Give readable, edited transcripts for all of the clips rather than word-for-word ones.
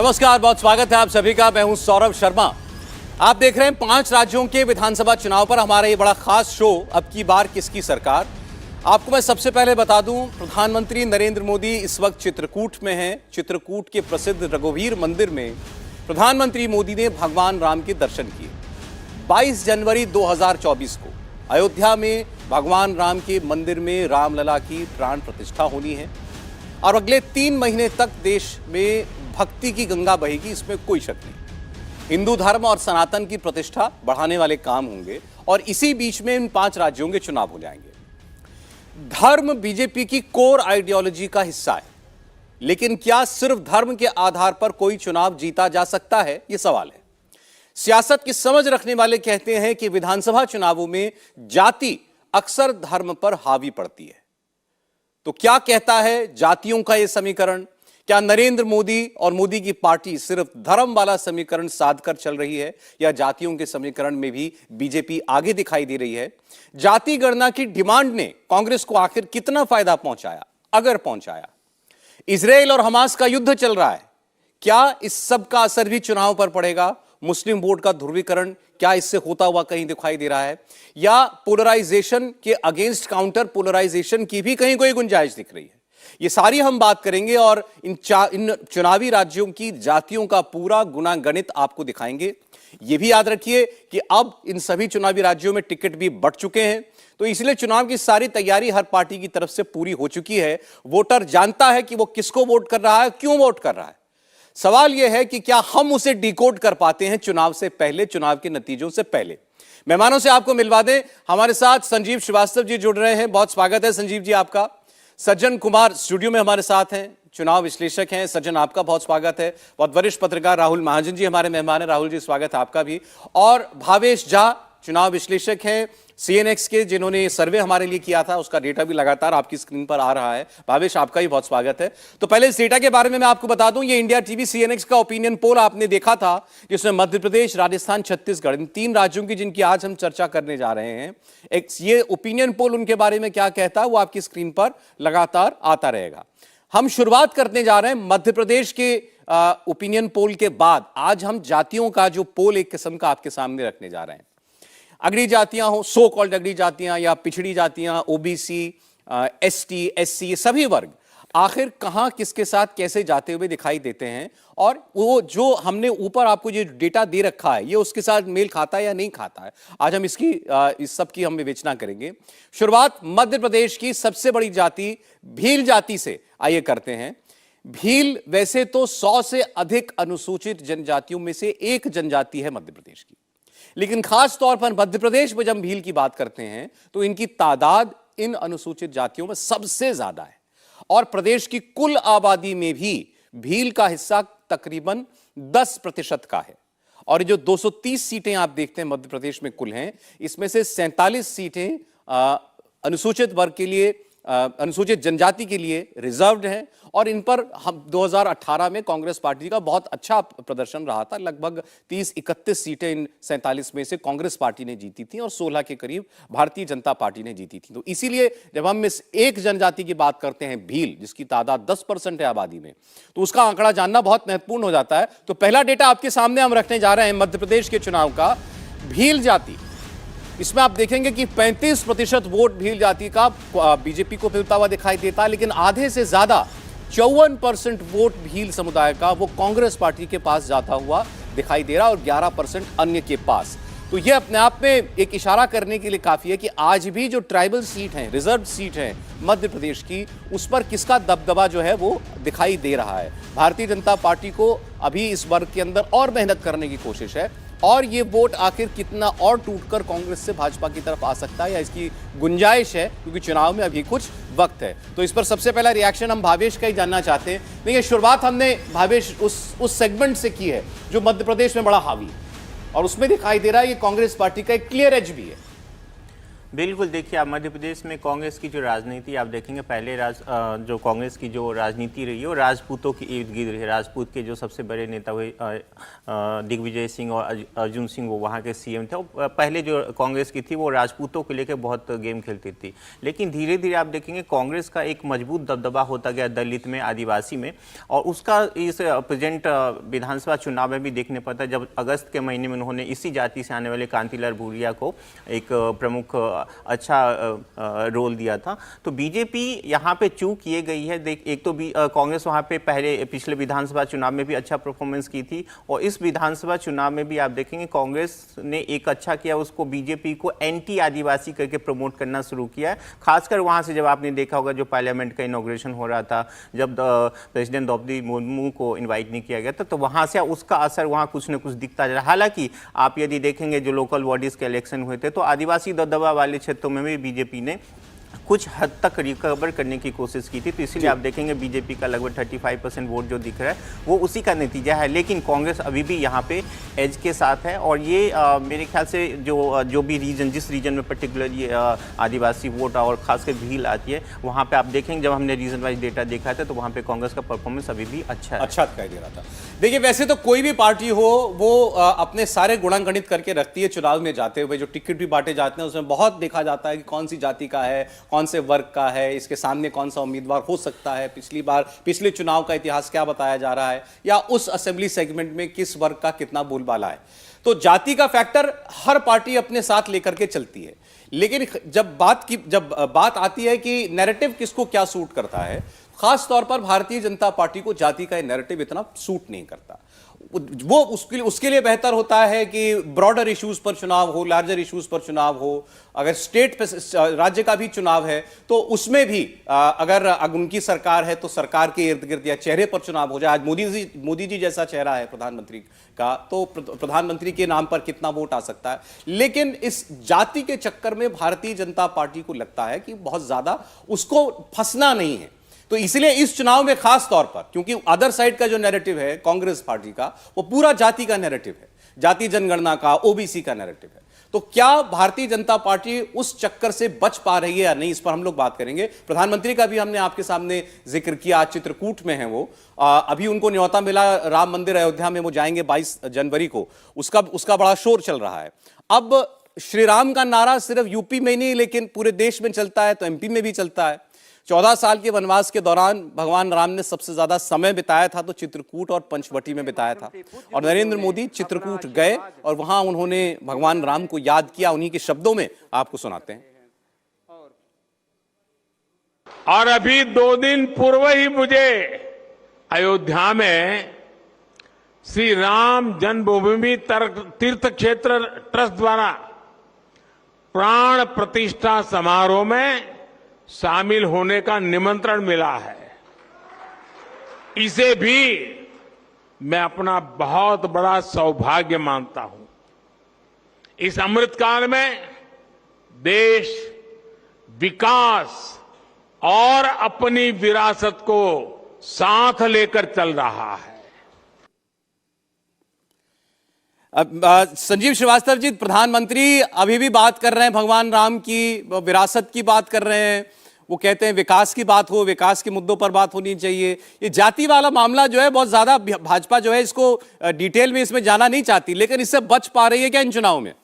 नमस्कार, बहुत स्वागत है आप सभी का। मैं हूं सौरभ शर्मा। आप देख रहे हैं 5 राज्यों के विधानसभा चुनाव पर हमारा ये बड़ा खास शो, अब की बार किसकी सरकार। आपको मैं सबसे पहले बता दूं, प्रधानमंत्री नरेंद्र मोदी इस वक्त चित्रकूट में हैं। चित्रकूट के प्रसिद्ध रघुवीर मंदिर में प्रधानमंत्री मोदी ने भगवान राम के दर्शन किए। 22 जनवरी 2024 को अयोध्या में भगवान राम के मंदिर में रामलला की प्राण प्रतिष्ठा होनी है और अगले 3 महीने तक देश में भक्ति की गंगा बहेगी, इसमें कोई शक नहीं। हिंदू धर्म और सनातन की प्रतिष्ठा बढ़ाने वाले काम होंगे और इसी बीच में इन 5 राज्यों के चुनाव हो जाएंगे। धर्म बीजेपी की कोर आइडियोलॉजी का हिस्सा है, लेकिन क्या सिर्फ धर्म के आधार पर कोई चुनाव जीता जा सकता है, यह सवाल है। सियासत की समझ रखने वाले कहते हैं कि विधानसभा चुनावों में जाति अक्सर धर्म पर हावी पड़ती है। तो क्या कहता है जातियों का यह समीकरण? क्या नरेंद्र मोदी और मोदी की पार्टी सिर्फ धर्म वाला समीकरण साधकर चल रही है, या जातियों के समीकरण में भी बीजेपी आगे दिखाई दे रही है? जाति गणना की डिमांड ने कांग्रेस को आखिर कितना फायदा पहुंचाया, अगर पहुंचाया? इजरायल और हमास का युद्ध चल रहा है, क्या इस सब का असर भी चुनाव पर पड़ेगा? मुस्लिम वोट का ध्रुवीकरण क्या इससे होता हुआ कहीं दिखाई दे रहा है, या पोलराइजेशन के अगेंस्ट काउंटर पोलराइजेशन की भी कहीं कोई गुंजाइश दिख रही है? ये सारी हम बात करेंगे और इन चुनावी राज्यों की जातियों का पूरा गुणागणित आपको दिखाएंगे। ये भी याद रखिए कि अब इन सभी चुनावी राज्यों में टिकट भी बढ़ चुके हैं, तो इसलिए चुनाव की सारी तैयारी हर पार्टी की तरफ से पूरी हो चुकी है। वोटर जानता है कि वो किसको वोट कर रहा है, क्यों वोट कर रहा है। सवाल यह है कि क्या हम उसे डिकोड कर पाते हैं चुनाव से पहले, चुनाव के नतीजों से पहले। मेहमानों से आपको मिलवा दें, हमारे साथ संजीव श्रीवास्तव जी जुड़ रहे हैं। बहुत स्वागत है संजीव जी आपका। सज्जन कुमार स्टूडियो में हमारे साथ हैं, चुनाव विश्लेषक हैं। सज्जन आपका बहुत स्वागत है। बहुत वरिष्ठ पत्रकार राहुल महाजन जी हमारे मेहमान हैं। राहुल जी स्वागत है आपका भी। और भावेश झा चुनाव विश्लेषक हैं सीएनएक्स के, जिन्होंने सर्वे हमारे लिए किया था, उसका डेटा भी लगातार आपकी स्क्रीन पर आ रहा है। भावेश आपका भी बहुत स्वागत है। तो पहले इस डेटा के बारे में मैं आपको बता दूं, ये इंडिया टीवी सीएनएक्स का ओपिनियन पोल आपने देखा था, जिसमें मध्य प्रदेश, राजस्थान, छत्तीसगढ़, इन 3 राज्यों की जिनकी आज हम चर्चा करने जा रहे हैं, एक ये ओपिनियन पोल उनके बारे में क्या कहता है वो आपकी स्क्रीन पर लगातार आता रहेगा। हम शुरुआत करने जा रहे हैं मध्य प्रदेश के ओपिनियन पोल के बाद। आज हम जातियों का जो पोल एक किस्म का आपके सामने रखने जा रहे हैं। अगड़ी जातियां हो, सो कॉल्ड अगड़ी जातियां या पिछड़ी जातियां, ओबीसी, एसटी, एससी, ये सभी वर्ग आखिर कहां किसके साथ कैसे जाते हुए दिखाई देते हैं, और वो जो हमने ऊपर आपको ये डेटा दे रखा है ये उसके साथ मेल खाता है या नहीं खाता है। आज हम इस सब की हम विवेचना करेंगे। शुरुआत मध्य प्रदेश की सबसे बड़ी जाति भील जाति से आइए करते हैं। भील वैसे तो 100 से अधिक अनुसूचित जनजातियों में से एक जनजाति है मध्य प्रदेश की, लेकिन खास तौर पर मध्य प्रदेश में जब भील की बात करते हैं तो इनकी तादाद इन अनुसूचित जातियों में सबसे ज्यादा है, और प्रदेश की कुल आबादी में भी भील का हिस्सा तकरीबन 10% का है। और जो 230 सीटें आप देखते हैं मध्य प्रदेश में कुल हैं, इसमें से 47 सीटें अनुसूचित वर्ग के लिए, अनुसूचित जनजाति के लिए रिजर्व्ड हैं, और इन पर हम 2018 में कांग्रेस पार्टी का बहुत अच्छा प्रदर्शन रहा था। लगभग 30-31 सीटें इन 47 में से कांग्रेस पार्टी ने जीती थी और 16 के करीब भारतीय जनता पार्टी ने जीती थी। तो इसीलिए जब हम इस एक जनजाति की बात करते हैं भील, जिसकी तादाद 10% है आबादी में, तो उसका आंकड़ा जानना बहुत महत्वपूर्ण हो जाता है। तो पहला डेटा आपके सामने हम रखने जा रहे हैं मध्य प्रदेश के चुनाव का। भील जाति, इसमें आप देखेंगे कि 35% वोट भील जाति का बीजेपी को मिलता हुआ दिखाई देता है, लेकिन आधे से ज्यादा 54% वोट भील समुदाय का वो कांग्रेस पार्टी के पास जाता हुआ दिखाई दे रहा है, और 11% अन्य के पास। तो ये अपने आप में एक इशारा करने के लिए काफी है कि आज भी जो ट्राइबल सीट है, रिजर्व सीट है मध्य प्रदेश की, उस पर किसका दबदबा जो है वो दिखाई दे रहा है। भारतीय जनता पार्टी को अभी इस वर्ग के अंदर और मेहनत करने की कोशिश है, और ये वोट आखिर कितना और टूटकर कांग्रेस से भाजपा की तरफ आ सकता है, या इसकी गुंजाइश है, क्योंकि चुनाव में अभी कुछ वक्त है। तो इस पर सबसे पहला रिएक्शन हम भावेश का ही जानना चाहते हैं। देखिए, शुरुआत हमने भावेश उस सेगमेंट से की है जो मध्य प्रदेश में बड़ा हावी है, और उसमें दिखाई दे रहा है कि कांग्रेस पार्टी का एक क्लियर एज भी है। बिल्कुल, देखिए आप मध्य प्रदेश में कांग्रेस की जो राजनीति आप देखेंगे, पहले जो कांग्रेस की जो राजनीति रही है वो राजपूतों के इर्द गिर्द रही। राजपूत के जो सबसे बड़े नेता हुए दिग्विजय सिंह और अर्जुन सिंह, वो वहाँ के सीएम थे। पहले जो कांग्रेस की थी वो राजपूतों को लेकर बहुत गेम खेलती थी, लेकिन धीरे धीरे आप देखेंगे कांग्रेस का एक मजबूत दबदबा होता गया दलित में, आदिवासी में, और उसका इस प्रेजेंट विधानसभा चुनाव में भी देखने पाता है। जब अगस्त के महीने में उन्होंने इसी जाति से आने वाले कांतिलाल भूरिया को एक प्रमुख अच्छा रोल दिया था। तो बीजेपी यहाँ पे चूक ये गई है। एक तो कांग्रेस वहाँ पे पिछले विधानसभा चुनाव में भी अच्छा परफॉर्मेंस की थी, और इस विधानसभा चुनाव में भी आप देखेंगे कांग्रेस ने एक अच्छा किया, उसको बीजेपी को एंटी आदिवासी करके प्रमोट करना शुरू किया है। खासकर वहाँ से जब आपने देखा होगा जो पार्लियामेंट का इनॉग्रेशन हो रहा था, जब प्रेसिडेंट द्रौपदी मुर्मू को इन्वाइट नहीं किया गया था, तो वहाँ से उसका असर वहाँ कुछ न कुछ दिखता जा रहा है। हालांकि आप यदि देखेंगे जो लोकल बॉडीज के इलेक्शन हुए थे, तो आदिवासी दबदबा वाले क्षेत्रों में भी बीजेपी ने कुछ हद तक रिकवर करने की कोशिश की थी। तो इसलिए आप देखेंगे बीजेपी का लगभग 35% वोट जो दिख रहा है वो उसी का नतीजा है। लेकिन कांग्रेस अभी भी यहाँ पे एज के साथ है, और ये मेरे ख्याल से जो भी जिस रीजन में पर्टिकुलर ये आदिवासी वोट और खासकर भील आती है, वहाँ पे आप देखेंगे जब हमने रीजन वाइज डेटा देखा था तो वहाँ पे कांग्रेस का परफॉर्मेंस अभी भी अच्छा दिखाई दे रहा था। देखिए, वैसे तो कोई भी पार्टी हो वो अपने सारे गुणांकनित करके रखती है। चुनाव में जाते हुए जो टिकट भी बांटे जाते हैं उसमें बहुत देखा जाता है कि कौन सी जाति का है, कौन से वर्ग का है, इसके सामने कौन सा उम्मीदवार हो सकता है, पिछले चुनाव का इतिहास क्या बताया जा रहा है, या उस असेंबली सेगमेंट में किस वर्ग का कितना बोलबाला है। तो जाति का फैक्टर हर पार्टी अपने साथ लेकर के चलती है। लेकिन जब बात आती है कि नैरेटिव किसको क्या सूट करता है, खास तौर पर भारतीय जनता पार्टी को जाति का नैरेटिव इतना सूट नहीं करता। वो उसके लिए बेहतर होता है कि ब्रॉडर इश्यूज पर चुनाव हो, लार्जर इश्यूज पर चुनाव हो। अगर स्टेट पे राज्य का भी चुनाव है तो उसमें भी अगर उनकी सरकार है तो सरकार के इर्द गिर्द या चेहरे पर चुनाव हो जाए। आज मोदी जी जैसा चेहरा है प्रधानमंत्री का, तो प्रधानमंत्री के नाम पर कितना वोट आ सकता है। लेकिन इस जाति के चक्कर में भारतीय जनता पार्टी को लगता है कि बहुत ज्यादा उसको फंसना नहीं है। तो इसलिए इस चुनाव में खास तौर पर, क्योंकि अदर साइड का जो नैरेटिव है कांग्रेस पार्टी का, वो पूरा जाति का नैरेटिव है, जाति जनगणना का, ओबीसी का नैरेटिव है। तो क्या भारतीय जनता पार्टी उस चक्कर से बच पा रही है या नहीं, इस पर हम लोग बात करेंगे। प्रधानमंत्री का भी हमने आपके सामने जिक्र किया, आज चित्रकूट में है वो। अभी उनको न्योता मिला राम मंदिर अयोध्या में, वो जाएंगे 22 जनवरी को, उसका बड़ा शोर चल रहा है। अब श्री राम का नारा सिर्फ यूपी में नहीं लेकिन पूरे देश में चलता है, तो एमपी में भी चलता है। 14 साल के वनवास के दौरान भगवान राम ने सबसे ज्यादा समय बिताया था तो चित्रकूट और पंचवटी में बिताया था, और नरेंद्र मोदी चित्रकूट गए और वहां उन्होंने भगवान राम को याद किया। उन्हीं के शब्दों में आपको सुनाते हैं। और अभी 2 दिन पूर्व ही मुझे अयोध्या में श्री राम जन्मभूमि तीर्थ क्षेत्र ट्रस्ट द्वारा प्राण प्रतिष्ठा समारोह में शामिल होने का निमंत्रण मिला है। इसे भी मैं अपना बहुत बड़ा सौभाग्य मानता हूं। इस अमृतकाल में देश विकास और अपनी विरासत को साथ लेकर चल रहा है। संजीव श्रीवास्तव जी, प्रधानमंत्री अभी भी बात कर रहे हैं भगवान राम की, विरासत की बात कर रहे हैं। वो कहते हैं विकास की बात हो, विकास के मुद्दों पर बात होनी चाहिए। ये जाति वाला मामला जो है बहुत ज्यादा भाजपा जो है इसको डिटेल में इसमें जाना नहीं चाहती, लेकिन इससे बच पा रही है क्या इन चुनाव में?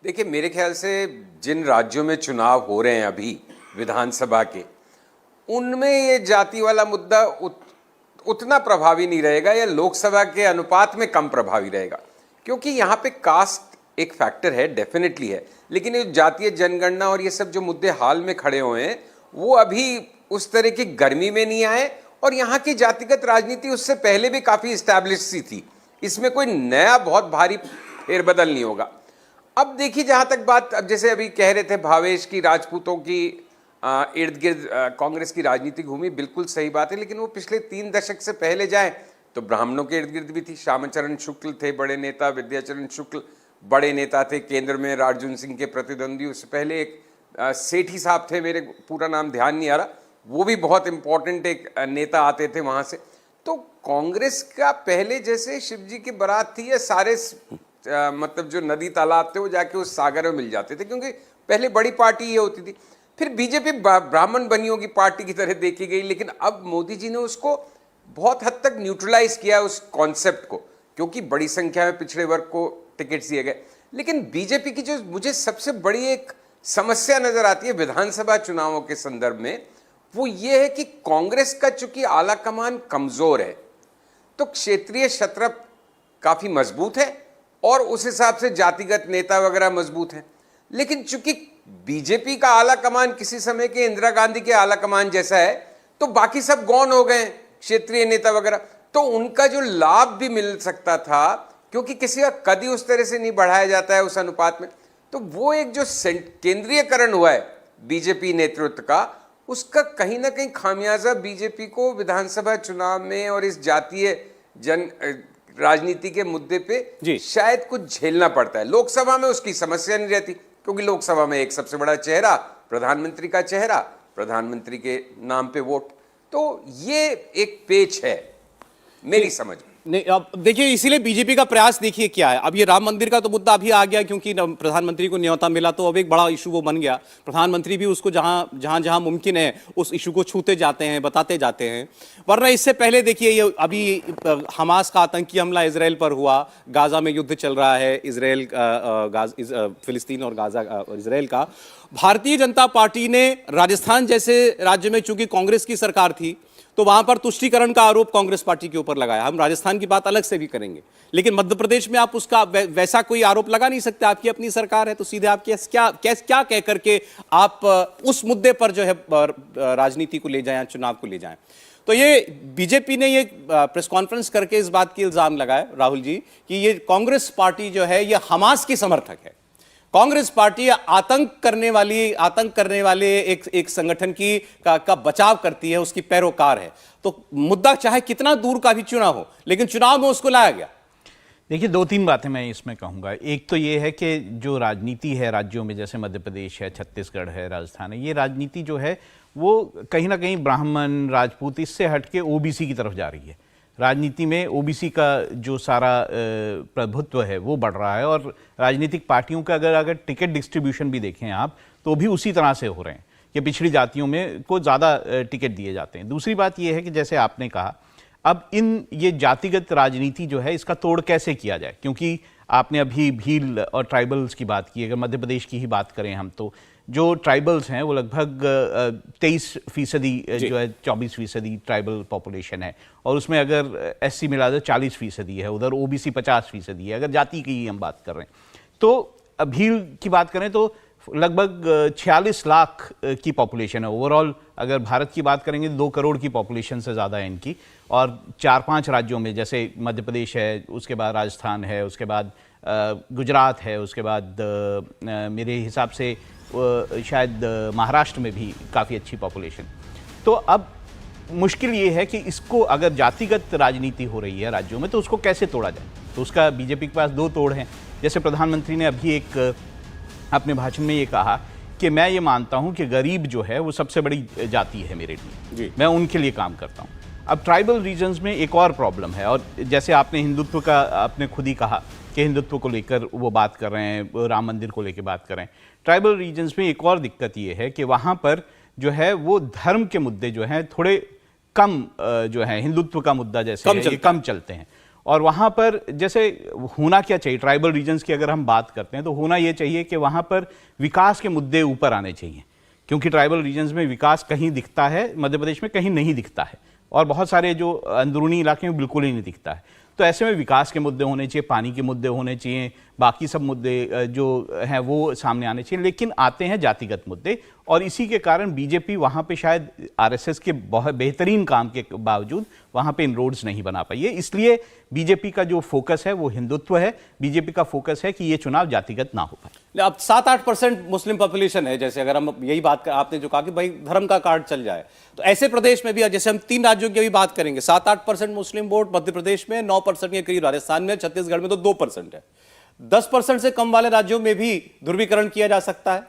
देखिए, मेरे ख्याल से जिन राज्यों में चुनाव हो रहे हैं अभी विधानसभा के, उनमें ये जाति वाला मुद्दा उतना प्रभावी नहीं रहेगा, या लोकसभा के अनुपात में कम प्रभावी रहेगा, क्योंकि यहाँ पे कास्ट एक फैक्टर है, डेफिनेटली है, लेकिन ये जातीय जनगणना और ये सब जो मुद्दे हाल में खड़े हुए हैं वो अभी उस तरह की गर्मी में नहीं आए, और यहाँ की जातिगत राजनीति उससे पहले भी काफी स्टैब्लिश सी थी। इसमें कोई नया बहुत भारी फेरबदल नहीं होगा। अब देखिए, जहां तक बात, अब जैसे अभी कह रहे थे भावेश की राजपूतों की इर्द गिर्द कांग्रेस की राजनीति घूमी, बिल्कुल सही बात है, लेकिन वो पिछले 3 दशक से पहले जाए तो ब्राह्मणों के इर्द गिर्द भी थी। श्यामचरण शुक्ल थे बड़े नेता, विद्याचरण शुक्ल बड़े नेता थे, केंद्र में अर्जुन सिंह के प्रतिद्वंदी। उससे पहले एक सेठी साहब थे, मेरे पूरा नाम ध्यान नहीं आ रहा, वो भी बहुत इंपॉर्टेंट एक नेता आते थे वहां से। तो कांग्रेस का पहले जैसे शिव जी की बारात थी, या सारे मतलब जो नदी तालाब थे वो जाके उस सागर में मिल जाते थे, क्योंकि पहले बड़ी पार्टी ये होती थी। फिर बीजेपी ब्राह्मण बनियों की पार्टी की तरह देखी गई, लेकिन अब मोदी जी ने उसको बहुत हद तक न्यूट्रलाइज किया उस कॉन्सेप्ट को, क्योंकि बड़ी संख्या में पिछड़े वर्ग को टिकट्स दिए गए। लेकिन बीजेपी की जो मुझे सबसे बड़ी एक समस्या नजर आती है विधानसभा चुनावों के संदर्भ में, वो ये है कि कांग्रेस का चूंकि आला कमान कमजोर है, तो क्षेत्रीय छत्र काफी मजबूत है और उस हिसाब से जातिगत नेता वगैरह मजबूत है। लेकिन चूंकि बीजेपी का आला कमान किसी समय के इंदिरा गांधी के आला कमान जैसा है, तो बाकी सब गौण हो गए क्षेत्रीय नेता वगैरह, तो उनका जो लाभ भी मिल सकता था, क्योंकि किसी का कद ही उस तरह से नहीं बढ़ाया जाता है उस अनुपात में, तो वो एक जो केंद्रीयकरण हुआ है बीजेपी नेतृत्व का, उसका कहीं ना कहीं खामियाजा बीजेपी को विधानसभा चुनाव में और इस जातीय राजनीति के मुद्दे पे शायद कुछ झेलना पड़ता है। लोकसभा में उसकी समस्या नहीं रहती, क्योंकि लोकसभा में एक सबसे बड़ा चेहरा प्रधानमंत्री का चेहरा, प्रधानमंत्री के नाम पे वोट, तो ये एक पेच है मेरी समझ में। नहीं, अब देखिए इसीलिए बीजेपी का प्रयास देखिए क्या है। अब ये राम मंदिर का तो मुद्दा अभी आ गया, क्योंकि प्रधानमंत्री को न्योता मिला, तो अब एक बड़ा इशू वो बन गया। प्रधानमंत्री भी उसको जहां मुमकिन है उस इशू को छूते जाते हैं, बताते जाते हैं। वरना इससे पहले देखिए ये अभी हमास का आतंकी हमला इजराइल पर हुआ, गाजा में युद्ध चल रहा है इजराइल फिलिस्तीन और गाजा इजराइल का। भारतीय जनता पार्टी ने राजस्थान जैसे राज्य में चूंकि कांग्रेस की सरकार थी, तो वहां पर तुष्टीकरण का आरोप कांग्रेस पार्टी के ऊपर लगाया। हम राजस्थान की बात अलग से भी करेंगे, लेकिन मध्य प्रदेश में आप उसका वैसा कोई आरोप लगा नहीं सकते। आपकी अपनी सरकार है, तो सीधे आप क्या कह करके आप उस मुद्दे पर जो है राजनीति को ले जाएं, चुनाव को ले जाएं। तो ये बीजेपी ने ये प्रेस कॉन्फ्रेंस करके इस बात की इल्जाम लगाया राहुल जी कि ये कांग्रेस पार्टी जो है ये हमास की समर्थक है। कांग्रेस पार्टी आतंक करने वाले एक संगठन का बचाव करती है, उसकी पैरोकार है। तो मुद्दा चाहे कितना दूर का भी चुनाव हो, लेकिन चुनाव में उसको लाया गया। देखिए, दो तीन बातें मैं इसमें कहूँगा। एक तो ये है कि जो राजनीति है राज्यों में, जैसे मध्य प्रदेश है, छत्तीसगढ़ है, राजस्थान है, ये राजनीति जो है वो कहीं ना कहीं ब्राह्मण राजपूत इससे हटके ओबीसी की तरफ जा रही है। राजनीति में ओबीसी का जो सारा प्रभुत्व है वो बढ़ रहा है, और राजनीतिक पार्टियों का अगर टिकट डिस्ट्रीब्यूशन भी देखें आप, तो भी उसी तरह से हो रहे हैं कि पिछड़ी जातियों में को ज़्यादा टिकट दिए जाते हैं। दूसरी बात ये है कि जैसे आपने कहा, अब ये जातिगत राजनीति जो है इसका तोड़ कैसे किया जाए, क्योंकि आपने अभी भील और ट्राइबल्स की बात की। अगर मध्य प्रदेश की ही बात करें हम, तो जो ट्राइबल्स हैं वो लगभग 23% जो है, 24% ट्राइबल पॉपुलेशन है, और उसमें अगर एससी मिला दे 40% है, उधर ओबीसी 50% है, अगर जाति की ही हम बात कर रहे हैं। तो भील की बात करें तो लगभग 46 लाख की पॉपुलेशन है ओवरऑल। अगर भारत की बात करेंगे 2 करोड़ की पॉपुलेशन से ज़्यादा है इनकी, और 4-5 राज्यों में जैसे मध्य प्रदेश है, उसके बाद राजस्थान है, उसके बाद गुजरात है, उसके बाद मेरे हिसाब से शायद महाराष्ट्र में भी काफ़ी अच्छी पॉपुलेशन। तो अब मुश्किल ये है कि इसको अगर जातिगत राजनीति हो रही है राज्यों में, तो उसको कैसे तोड़ा जाए। तो उसका बीजेपी के पास 2 तोड़ हैं। जैसे प्रधानमंत्री ने अभी एक अपने भाषण में ये कहा कि मैं ये मानता हूँ कि गरीब जो है वो सबसे बड़ी जाति है मेरे लिए, मैं उनके लिए काम करता हूँ। अब ट्राइबल रीजन्स में एक और प्रॉब्लम है, और जैसे आपने हिंदुत्व का आपने खुद ही कहा कि हिंदुत्व को लेकर वो बात कर रहे हैं, राम मंदिर को लेकर बात कर रहे हैं। ट्राइबल रीजन्स में एक और दिक्कत ये है कि वहाँ पर जो है वो धर्म के मुद्दे जो हैं थोड़े कम जो है, हिंदुत्व का मुद्दा जैसे कम चलते हैं। और वहाँ पर जैसे होना क्या चाहिए, ट्राइबल रीजन्स की अगर हम बात करते हैं तो होना ये चाहिए कि वहाँ पर विकास के मुद्दे ऊपर आने चाहिए, क्योंकि ट्राइबल रीजन्स में विकास कहीं दिखता है, मध्य प्रदेश में कहीं नहीं दिखता है, और बहुत सारे जो अंदरूनी इलाके में बिल्कुल ही नहीं दिखता है। तो ऐसे में विकास के मुद्दे होने चाहिए, पानी के मुद्दे होने चाहिए, बाकी सब मुद्दे जो हैं वो सामने आने चाहिए, लेकिन आते हैं जातिगत मुद्दे। और इसी के कारण बीजेपी वहाँ पे शायद आरएसएस के बहुत बेहतरीन काम के बावजूद वहाँ पे इनरोड्स नहीं बना पाई है। इसलिए बीजेपी का जो फोकस है वो हिंदुत्व है, बीजेपी का फोकस है कि ये चुनाव जातिगत ना हो पाए। अब 7-8% मुस्लिम पॉपुलेशन है, जैसे अगर हम यही बात आपने जो कहा कि भाई धर्म का कार्ड चल जाए, तो ऐसे प्रदेश में भी जैसे हम 3 राज्यों की भी बात करेंगे, 7-8% मुस्लिम वोट मध्य प्रदेश में, 9% के करीब राजस्थान में, छत्तीसगढ़ में तो 2% है। 10% से कम वाले राज्यों में भी ध्रुवीकरण किया जा सकता है।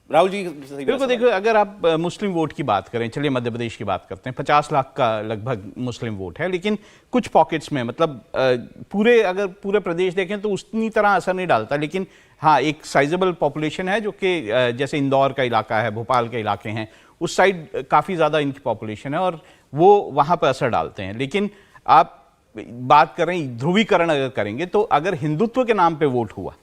राहुल जी सही बिल्कुल, देखो अगर आप मुस्लिम वोट की बात करें, चलिए मध्य प्रदेश की बात करते हैं, 50 लाख का लगभग मुस्लिम वोट है, लेकिन कुछ पॉकेट्स में मतलब अगर पूरे प्रदेश देखें तो उतनी तरह असर नहीं डालता, लेकिन हाँ एक साइजेबल पॉपुलेशन है जो कि जैसे इंदौर का इलाका है, भोपाल के इलाके हैं, उस साइड काफ़ी ज़्यादा इनकी पॉपुलेशन है और वो वहाँ पर असर डालते हैं। लेकिन आप बात करें ध्रुवीकरण अगर करेंगे तो अगर हिंदुत्व के नाम पे वोट हुआ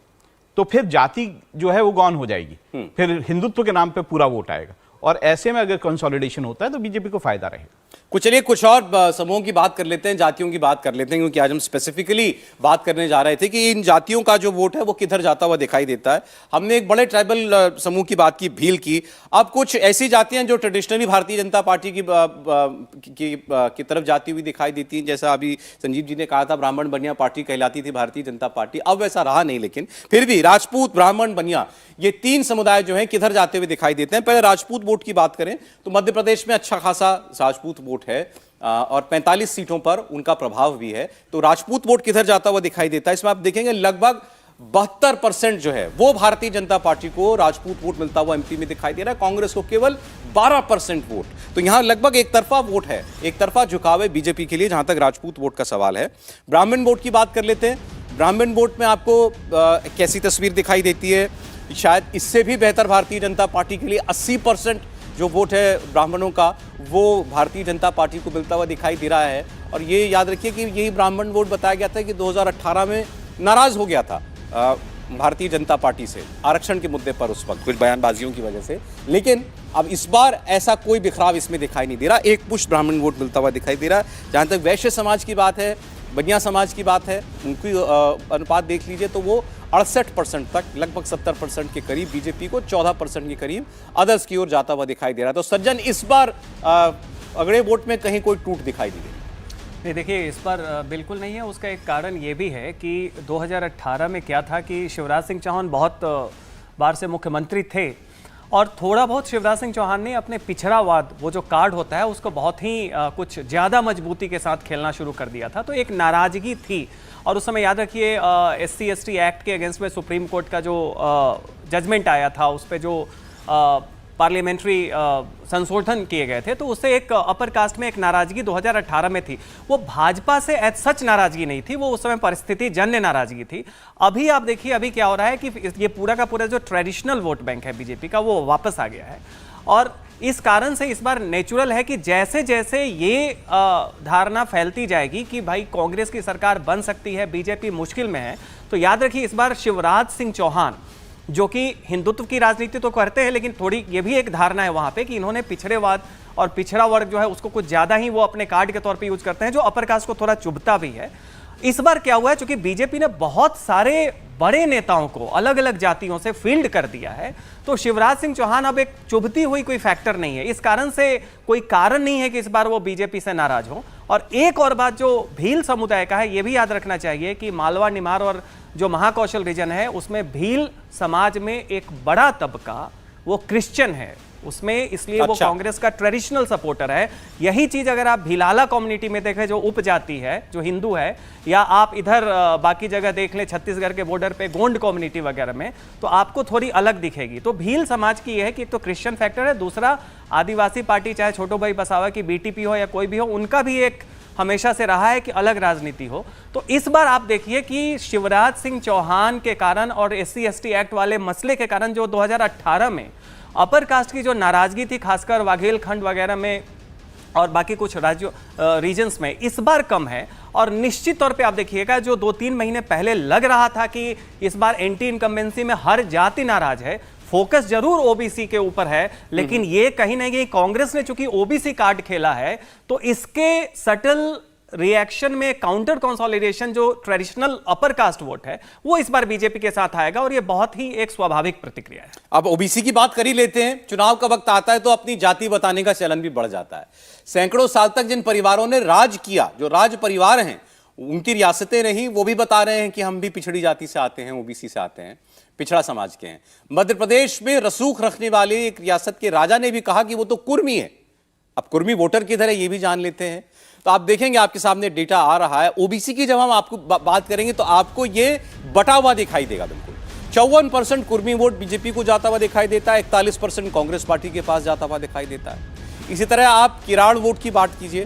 तो फिर जाति जो है वो गौन हो जाएगी, फिर हिंदुत्व के नाम पे पूरा वोट आएगा और ऐसे में अगर कंसोलिडेशन होता है तो बीजेपी को फायदा रहेगा। चलिए कुछ और समूहों की बात कर लेते हैं, जातियों की बात कर लेते हैं, क्योंकि आज हम स्पेसिफिकली बात करने जा रहे थे कि इन जातियों का जो वोट है वो किधर जाता हुआ दिखाई देता है। हमने एक बड़े ट्राइबल समूह की बात की, भील की। अब कुछ ऐसी जातियां जो ट्रेडिशनली भारतीय जनता पार्टी की तरफ जाती हुई दिखाई देती हैं, जैसा अभी संजीव जी ने कहा था ब्राह्मण बनिया पार्टी कहलाती थी भारतीय जनता पार्टी, अब वैसा रहा नहीं, लेकिन फिर भी राजपूत, ब्राह्मण, बनिया, ये तीन समुदाय जो हैं किधर जाते हुए दिखाई देते हैं। पहले राजपूत वोट की बात करें तो मध्य प्रदेश में अच्छा खासा राजपूत वोट है और 45 सीटों पर उनका प्रभाव भी है। तो राजपूत वोट किधर जाता हुआ दिखाई देता है, इसमें आप देखेंगे लगभग 72% जो है वो भारतीय जनता पार्टी को राजपूत वोट मिलता हुआ एमपी में दिखाई दे रहा है, कांग्रेस को केवल 12% वोट। तो यहां लगभग एक तरफा वोट है, एक तरफा झुकाव है बीजेपी के लिए जहां तक राजपूत वोट का सवाल है। ब्राह्मण वोट की बात कर लेते हैं। ब्राह्मण वोट में आपको कैसी तस्वीर दिखाई देती है? शायद इससे भी बेहतर भारतीय जनता पार्टी के लिए 80% जो वोट है ब्राह्मणों का वो भारतीय जनता पार्टी को मिलता हुआ दिखाई दे रहा है। और ये याद रखिए कि यही ब्राह्मण वोट बताया गया था कि 2018 में नाराज हो गया था भारतीय जनता पार्टी से आरक्षण के मुद्दे पर, उस वक्त कुछ बयानबाजियों की वजह से। लेकिन अब इस बार ऐसा कोई बिखराव इसमें दिखाई नहीं दे रहा, एक पुष्ट ब्राह्मण वोट मिलता हुआ दिखाई दे रहा है। जहाँ तक वैश्य समाज की बात है, बनिया समाज की बात है, उनकी अनुपात देख लीजिए तो वो 68% तक, लगभग 70% के करीब बीजेपी को, 14% के करीब अदर्स की ओर जाता हुआ दिखाई दे रहा है। तो सज्जन, इस बार अगड़े वोट में कहीं कोई टूट दिखाई नहीं दे रही? नहीं, देखिए इस पर बिल्कुल नहीं है। उसका एक कारण ये भी है कि 2018 में क्या था कि शिवराज सिंह चौहान बहुत बार से मुख्यमंत्री थे और थोड़ा बहुत शिवराज सिंह चौहान ने अपने पिछड़ावाद, वो जो कार्ड होता है, उसको बहुत ही कुछ ज़्यादा मजबूती के साथ खेलना शुरू कर दिया था। तो एक नाराज़गी थी और उस समय याद रखिए SC/ST एक्ट के अगेंस्ट में सुप्रीम कोर्ट का जो जजमेंट आया था, उस पर जो पार्लियामेंट्री संशोधन किए गए थे, तो उससे एक अपर कास्ट में एक नाराजगी 2018 में थी। वो भाजपा से एज सच नाराजगी नहीं थी, वो उस समय परिस्थिति जन्य नाराजगी थी। अभी आप देखिए अभी क्या हो रहा है कि ये पूरा का पूरा जो ट्रेडिशनल वोट बैंक है बीजेपी का वो वापस आ गया है और इस कारण से इस बार नेचुरल है कि जैसे जैसे ये धारणा फैलती जाएगी कि भाई कांग्रेस की सरकार बन सकती है, बीजेपी मुश्किल में है, तो याद रखिए इस बार शिवराज सिंह चौहान जो कि हिंदुत्व की राजनीति तो करते हैं, लेकिन थोड़ी ये भी एक धारणा है वहां पे कि इन्होंने पिछड़ेवाद और पिछड़ा वर्ग जो है उसको कुछ ज्यादा ही वो अपने कार्ड के तौर पे यूज करते हैं, जो अपर कास्ट को थोड़ा चुभता भी है। इस बार क्या हुआ है, चूंकि बीजेपी ने बहुत सारे बड़े नेताओं को अलग अलग जातियों से फील्ड कर दिया है, तो शिवराज सिंह चौहान अब एक चुभती हुई कोई फैक्टर नहीं है। इस कारण से कोई कारण नहीं है कि इस बार वो बीजेपी से नाराज हो। और एक और बात जो भील समुदाय का है, ये भी याद रखना चाहिए कि मालवा, निमार और जो महाकौशल रीजन है उसमें भील समाज में एक बड़ा तबका वो क्रिश्चियन है उसमें, इसलिए वो कांग्रेस का ट्रेडिशनल सपोर्टर है। यही चीज अगर आप भिलाला कम्युनिटी में देखें जो उपजाति है, जो हिंदू है, या आप इधर बाकी जगह देख लें छत्तीसगढ़ के बॉर्डर पे गोंड कम्युनिटी वगैरह में, तो आपको थोड़ी अलग दिखेगी। तो भील समाज की यह है कि एक तो क्रिश्चियन फैक्टर है, दूसरा आदिवासी पार्टी चाहे छोटो भाई बसावा की बीटीपी हो या कोई भी हो, उनका भी एक हमेशा से रहा है कि अलग राजनीति हो। तो इस बार आप देखिए कि शिवराज सिंह चौहान के कारण और SC/ST एक्ट वाले मसले के कारण जो 2018 में अपर कास्ट की जो नाराजगी थी, खासकर वाघेलखंड वगैरह में और बाकी कुछ राज्यों रीजन्स में, इस बार कम है। और निश्चित तौर पे आप देखिएगा जो 2-3 महीने पहले लग रहा था कि इस बार एंटी इनकम्बेंसी में हर जाति नाराज है, फोकस जरूर ओबीसी के ऊपर है, लेकिन ये कहीं ना कहीं कांग्रेस ने चूंकि ओबीसी कार्ड खेला है, तो इसके सटल रिएक्शन में काउंटर कंसोलिडेशन जो ट्रेडिशनल अपर कास्ट वोट है वो इस बार बीजेपी के साथ आएगा और ये बहुत ही एक स्वाभाविक प्रतिक्रिया है। अब ओबीसी की बात कर ही लेते हैं। चुनाव का वक्त आता है तो अपनी जाति बताने का चलन भी बढ़ जाता है। सैकड़ों साल तक जिन परिवारों ने राज किया, जो राज परिवार हैं, उनकी रियासतें रही, वो भी बता रहे हैं कि हम भी पिछड़ी जाति से आते हैं, ओबीसी से आते हैं, पिछड़ा समाज के हैं। मध्य प्रदेश में रसूख रखने वाले एक रियासत के राजा ने भी कहा कि वो तो कुर्मी है। अब कुर्मी वोटर किधर है ये भी जान लेते हैं। तो आप देखेंगे आपके सामने डेटा आ रहा है। ओबीसी की जब हम आपको बात करेंगे तो आपको ये बटा हुआ दिखाई देगा बिल्कुल। 54% कुर्मी वोट बीजेपी को जाता हुआ दिखाई देता है, 41% कांग्रेस पार्टी के पास जाता हुआ दिखाई देता है। इसी तरह आप किराड़ वोट की बात कीजिए,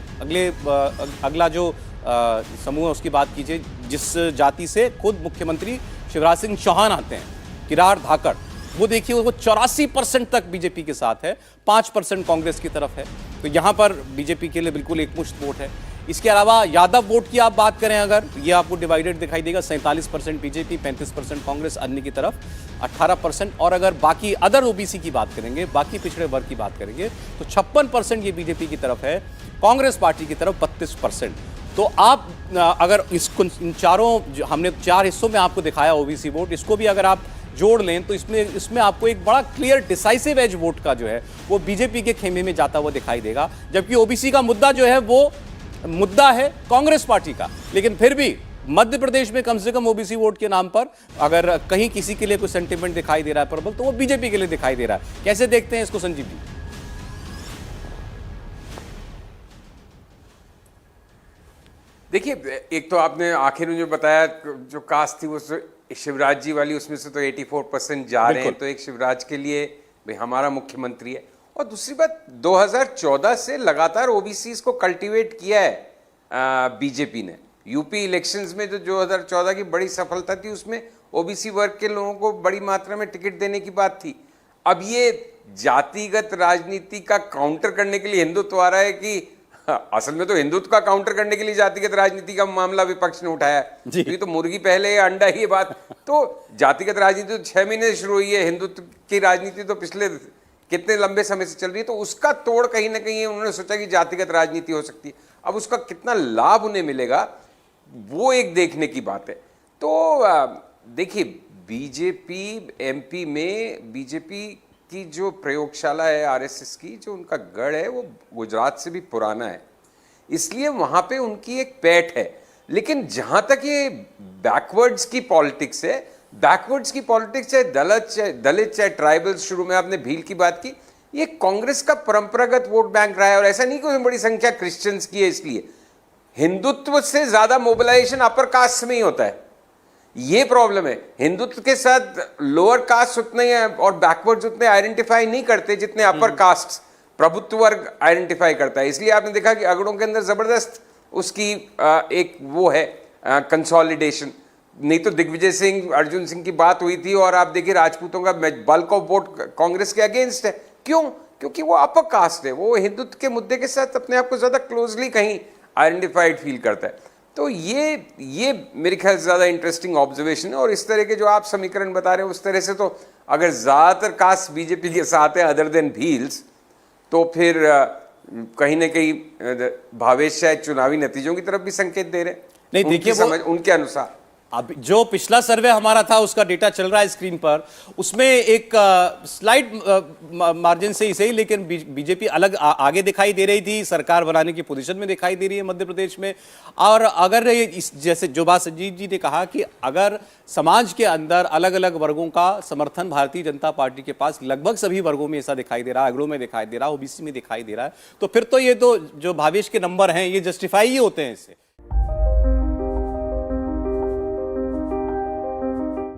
अगला जो समूह है उसकी बात कीजिए, जिस जाति से खुद मुख्यमंत्री शिवराज सिंह चौहान आते हैं, किराड़ धाकड़, वो देखिए वो 84% तक बीजेपी के साथ है, 5% कांग्रेस की तरफ है। तो यहाँ पर बीजेपी के लिए बिल्कुल एकमुश्त वोट है। इसके अलावा यादव वोट की आप बात करें अगर, ये आपको डिवाइडेड दिखाई देगा, 47% बीजेपी, 35% कांग्रेस, अन्य की तरफ 18%। और अगर बाकी अदर ओबीसी की बात करेंगे, बाकी पिछड़े वर्ग की बात करेंगे, तो 56% ये बीजेपी की तरफ है, कांग्रेस पार्टी की तरफ 32%। तो आप अगर इन चारों, हमने 4 हिस्सों में आपको दिखाया ओबीसी वोट, इसको भी अगर आप जोड़ लें तो इसमें आपको एक बड़ा क्लियर डिसाइसिव एज वोट का जो है वो बीजेपी के खेमे में जाता हुआ दिखाई देगा। जबकि ओबीसी का मुद्दा जो है वो मुद्दा है कांग्रेस पार्टी का, लेकिन फिर भी मध्य प्रदेश में कम से कम ओबीसी वोट के नाम पर अगर कहीं किसी के लिए कोई सेंटिमेंट दिखाई दे रहा है प्रबल, तो वो बीजेपी के लिए दिखाई दे रहा है। कैसे देखते हैं इसको संजीव जी? देखिए, एक तो आपने आखिर में जो बताया, जो कास्ट थी वो शिवराज जी वाली, उसमें से तो 84% जा रहे हैं, तो एक शिवराज के लिए भाई हमारा मुख्यमंत्री है। और दूसरी बात, 2014 से लगातार ओबीसी को कल्टीवेट किया है बीजेपी ने। यूपी इलेक्शंस में जो 2014 की बड़ी सफलता थी, उसमें ओबीसी वर्ग के लोगों को बड़ी मात्रा में टिकट देने की बात थी। अब ये जातिगत राजनीति का काउंटर करने के लिए हिंदुत्व आ रहा है कि असल में तो हिंदुत्व का काउंटर करने के लिए जातिगत राजनीति का मामला विपक्ष ने उठाया। ये तो मुर्गी पहले अंडा ही बात। तो जातिगत राजनीति तो 6 महीने शुरू हुई है, हिंदुत्व की राजनीति तो पिछले कितने लंबे समय से चल रही है। तो उसका तोड़ कहीं ना कहीं उन्होंने सोचा कि जातिगत राजनीति हो सकती है। अब उसका कितना लाभ उन्हें मिलेगा वो एक देखने की बात है। तो देखिए, बीजेपी एमपी में बीजेपी की जो प्रयोगशाला है आरएसएस की, जो उनका गढ़ है, वो गुजरात से भी पुराना है, इसलिए वहां पे उनकी एक पैठ है। लेकिन जहां तक ये बैकवर्ड्स की पॉलिटिक्स है, बैकवर्ड्स की पॉलिटिक्स चाहे दलित चाहे ट्राइबल्स, शुरू में आपने भील की बात की, ये कांग्रेस का परंपरागत वोट बैंक रहा है। और ऐसा नहीं कि उसमें बड़ी संख्या क्रिश्चियंस की है, इसलिए हिंदुत्व से ज्यादा मोबिलाइजेशन अपर कास्ट में ही होता है। ये प्रॉब्लम है। हिंदुत्व के साथ लोअर कास्ट उतने और बैकवर्ड्स उतने आइडेंटिफाई नहीं करते जितने अपर कास्ट प्रभुत्व वर्ग आइडेंटिफाई करता है। इसलिए आपने देखा कि अगड़ों के अंदर जबरदस्त उसकी एक वो है कंसोलिडेशन। नहीं तो दिग्विजय सिंह, अर्जुन सिंह की बात हुई थी, और आप देखिए राजपूतों का बल्क ऑफ वोट कांग्रेस के अगेंस्ट है। क्यों? क्योंकि वो अपर कास्ट है, वो हिंदुत्व के मुद्दे के साथ अपने आप को ज्यादा क्लोजली कहीं आइडेंटिफाइड फील करता है। तो ये मेरे ख्याल से ज़्यादा इंटरेस्टिंग ऑब्जर्वेशन है। और इस तरह के जो आप समीकरण बता रहे हैं, उस तरह से तो अगर ज़्यादातर कास्ट बीजेपी के साथ है अदर देन भील्स, तो फिर कहीं ना कहीं भावेश शायद चुनावी नतीजों की तरफ भी संकेत दे रहे हैं। नहीं, देखिए उनके अनुसार अब जो पिछला सर्वे हमारा था उसका डेटा चल रहा है स्क्रीन पर, उसमें एक स्लाइड मार्जिन से ही सही, लेकिन बीजेपी अलग आगे दिखाई दे रही थी, सरकार बनाने की पोजीशन में दिखाई दे रही है मध्य प्रदेश में। और अगर इस जैसे जो बात संजीव जी ने कहा कि अगर समाज के अंदर अलग अलग वर्गों का समर्थन भारतीय जनता पार्टी के पास लगभग सभी वर्गों में ऐसा दिखाई दे रहा है, अगड़ों में दिखाई दे रहा है, ओबीसी में दिखाई दे रहा है, तो फिर तो ये तो जो भावेश के नंबर हैं ये जस्टिफाई ही होते हैं इससे।